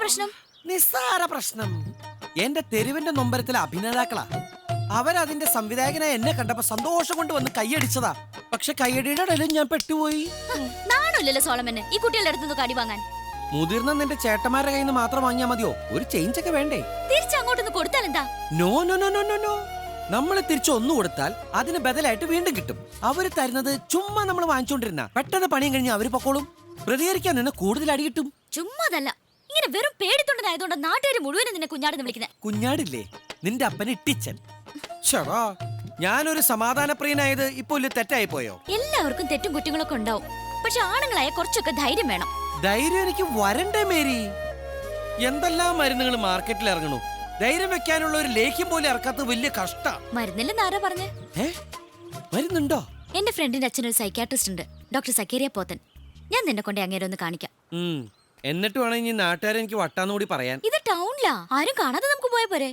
പ്രശ്നം? നിസ്സാര പ്രശ്നം. എന്റെ തെരുവിന്റെ നൊമ്പരത്തിലെ അഭിനേതാക്കളാ. അവരതിന്റെ സംവിധായകനായി എന്നെ കണ്ടപ്പോ സന്തോഷം കൊണ്ട് വന്ന് കൈയടിച്ചതാ. പക്ഷെ കൈയടിയുടെ ഇടയിലും ഞാൻ പെട്ടുപോയി. നാണല്ലോ സോളമന് ഈ കുട്ടികളുടെ അടുത്തുനിന്ന് കടി വാങ്ങാൻ. മുതിർന്ന നിന്റെ ചേട്ടന്മാരുടെ കയ്യിൽ നിന്ന് മാത്രം വാങ്ങിയാ മതിയോ? ഒരു ചേഞ്ച് ഒക്കെ വേണ്ടേ? തിരിച്ചങ്ങോട്ടൊന്ന് കൊടുത്താൽ എന്താ? No no no no no no. നമ്മൾ തിരിച്ചു ഒന്നു കൊടുത്താൽ അതിന് ബദലായിട്ട് വീണ്ടും കിട്ടും. അവര് തരുന്നത് ചുമ്മാ നമ്മൾ വാങ്ങിച്ചോണ്ടിരുന്ന പെട്ടെന്ന് പണിയും കഴിഞ്ഞ് അവര് പൊക്കോളും. പ്രതികരിക്കാൻ നിന്ന് കൂടുതൽ അടി കിട്ടും. ചുമ്മാതല്ല, ഇങ്ങനെ വെറും പേടിത്തൊണ്ടനായതുകൊണ്ട് നാട്ടുകാർ മുഴുവനും നിന്നെ കുഞ്ഞാടെന്ന് വിളിക്കുന്നത്. കുഞ്ഞാടില്ലേ നിന്റെ അപ്പന് ഇട്ടിച്ചൻ. ചേടാ, ഞാനൊരു സമാധാനപ്രിയനായത് ഇപ്പൊ വലിയ തെറ്റായി പോയോ? എല്ലാവർക്കും തെറ്റും കുറ്റങ്ങളൊക്കെ ഉണ്ടാവും. പക്ഷെ ആണുങ്ങളായ കുറച്ചൊക്കെ ധൈര്യം വേണം. ധൈര്യം എനിക്ക് വരണ്ടേ മേരി? എന്തെല്ലാം മരുന്നുകൾ മാർക്കറ്റിൽ ഇറങ്ങണു. ധൈര്യം വെക്കാനുള്ള ഒരു ലേഖ്യം പോലും ഇറക്കാത്തത് വലിയ കഷ്ട. മരുന്നില്ലെന്ന് ആരാ പറഞ്ഞേ? മരുന്നുണ്ടോ? എന്റെ ഫ്രണ്ടിന്റെ അച്ഛനൊരു സൈക്യാട്രിസ്റ്റ് ഉണ്ട്, ഡോക്ടർ സക്കേരിയ പോത്തൻ. ഞാൻ നിന്നെ കൊണ്ട് അങ്ങേരെ ഒന്ന് കാണിക്കാം. എന്നിട്ട് വേണം ഇനി നാട്ടുകാരെ എനിക്ക് വട്ടാന്നുകൂടി പറയാൻ. ഇത് ടൗണിലാ, ആരും കാണാതെ നമുക്ക് പോയ പോരെ.